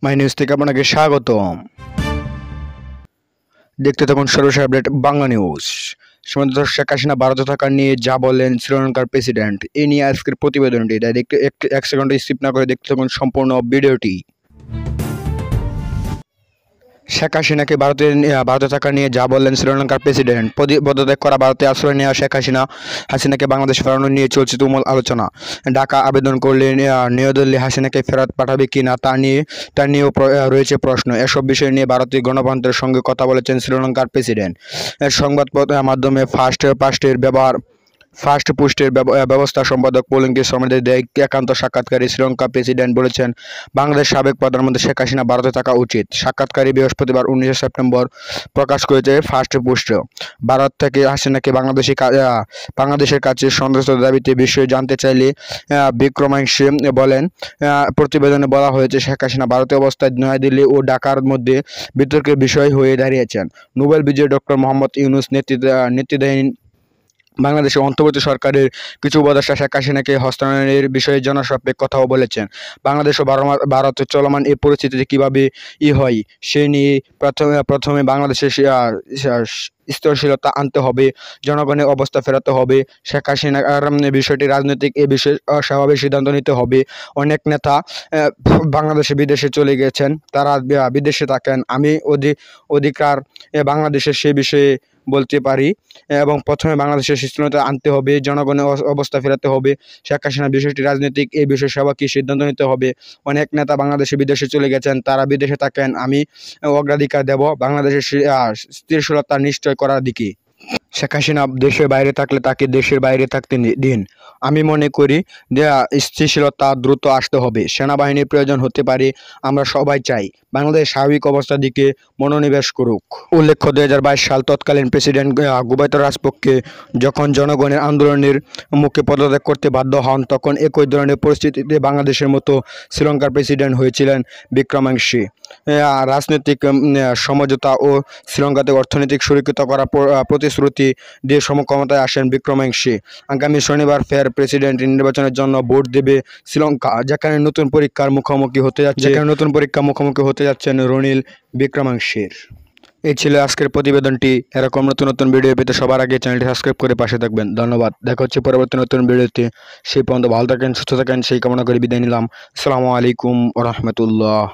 My news থেকে আপনাকে স্বাগতম। দেখতে থাকুন সর্বশেষ আপডেট বাংলা নিউজ। সীমান্ত শেখ হাসিনা ভারতে থাকা নিয়ে যা বললেন শ্রীলঙ্কার প্রেসিডেন্ট, এ নিয়ে আজকের প্রতিবেদনটি। তাই দেখতে এক সেকেন্ড স্কিপ না করে দেখতে থাকুন সম্পূর্ণ ভিডিওটি। শেখ হাসিনাকে ভারতে থাকা নিয়ে যা বললেন শ্রীলঙ্কার প্রেসিডেন্ট। পদত্যাগ করা ভারতে আশ্রয় নেওয়া শেখ হাসিনাকে বাংলাদেশ ফেরানো নিয়ে চলছে তুমুল আলোচনা। ঢাকা আবেদন করলে নিউদিল্লি হাসিনাকে ফেরত পাঠাবে কি না তা নিয়েও রয়েছে প্রশ্ন। এসব বিষয় নিয়ে ভারতীয় গণতন্ত্রের সঙ্গে কথা বলেছেন শ্রীলঙ্কার প্রেসিডেন্ট। সংবাদ মাধ্যমে ফার্স্ট পোস্টের ব্যবস্থা সম্পাদক পুলিঙ্কি সমিতির একান্ত সাক্ষাৎকারী শ্রীলঙ্কা প্রেসিডেন্ট বলেছেন, বাংলাদেশ সাবেক প্রধানমন্ত্রী শেখ হাসিনা ভারতে থাকা উচিত। সাক্ষাৎকারী বৃহস্পতিবার 19 সেপ্টেম্বর প্রকাশ করেছে ফার্স্ট পোস্ট। ভারত থেকে হাসিনাকে বাংলাদেশের কাছে সন্ত্রাসের দাবিতে বিষয়ে জানতে চাইলে বিক্রমাঙ্কী বলেন, প্রতিবেদনে বলা হয়েছে শেখ হাসিনা ভারতে অবস্থায় নয়াদিল্লি ও ঢাকার মধ্যে বিতর্কের বিষয় হয়ে দাঁড়িয়েছেন। নোবেল বিজয়ী ডক্টর মোহাম্মদ ইউনূস নেতৃত্বাধীন বাংলাদেশের অন্তর্বর্তী সরকারের কিছু উপদেষ্টা শেখ হাসিনাকে হস্তান্তরের বিষয়ে জনসাপেক্ষ কথাও বলেছেন। বাংলাদেশ ও ভারতের চলমান এই পরিস্থিতিতে কীভাবে হয় সে নিয়ে প্রথমে বাংলাদেশের স্থিতিশীলতা আনতে হবে, জনগণের অবস্থা ফেরাতে হবে। শেখ হাসিনার বিষয়টি রাজনৈতিক, এ বিষয়ে স্বাভাবিক সিদ্ধান্ত নিতে হবে। অনেক নেতা বাংলাদেশে বিদেশে চলে গেছেন, তারা বিদেশে থাকেন। আমি অধিকার বাংলাদেশের সে বিষয়ে বলতে পারি এবং প্রথমে বাংলাদেশের স্থিতিশীলতা আনতে হবে, জনগণের অবস্থা ফেরাতে হবে। শেখ হাসিনার বিষয়টি রাজনৈতিক, এই বিষয়ে সবাইকে সিদ্ধান্ত নিতে হবে। অনেক নেতা বাংলাদেশে বিদেশে চলে গেছেন, তারা বিদেশে থাকেন। আমি অগ্রাধিকার দেব বাংলাদেশের স্থিতিশীলতা নিশ্চয় করার দিকে। শেখ হাসিনা দেশের বাইরে থাকলে তাকে দেশের বাইরে থাকতে দিন। আমি মনে করি যে স্থিতিশীলতা দ্রুত আসতে হবে। সেনাবাহিনীর প্রয়োজন হতে পারে, আমরা সবাই চাই বাংলাদেশ স্বাভাবিক অবস্থার দিকে মনোনিবেশ করুক। উল্লেখ্য, 2022 সাল তৎকালীন প্রেসিডেন্ট গোবিন্দ রাজপক্ষে যখন জনগণের আন্দোলনের মুখে পদত্যাগ করতে বাধ্য হন, তখন একই ধরনের পরিস্থিতিতে বাংলাদেশের মতো শ্রীলঙ্কার প্রেসিডেন্ট হয়েছিলেন বিক্রমাঙ্কী। রাজনৈতিক সমঝোতা ও শ্রীলঙ্কাতে অর্থনৈতিক সুরক্ষিত করার প্রতিশ্রুতি দিয়ে সমক্ষমতায় আসেন বিক্রমাঙ্কী। আগামী শনিবার ফের প্রেসিডেন্ট নির্বাচনের জন্য ভোট দেবে শ্রীলঙ্কা, যেখানে নতুন পরীক্ষার মুখোমুখি হতে যাচ্ছেন রনিল বিক্রমাঙ্কীর। এই ছিল আজকের প্রতিবেদনটি। এরকম নতুন নতুন ভিডিও পেতে সবার আগে চ্যানেলটি সাবস্ক্রাইব করে পাশে থাকবেন। ধন্যবাদ। দেখা হচ্ছে পরবর্তী নতুন ভিডিওতে। সেই পর্যন্ত ভালো থাকেন, সুস্থ থাকেন, সেই কামনা করে বিদায় নিলাম। আসসালামু আলাইকুম ওয়া রাহমাতুল্লাহ।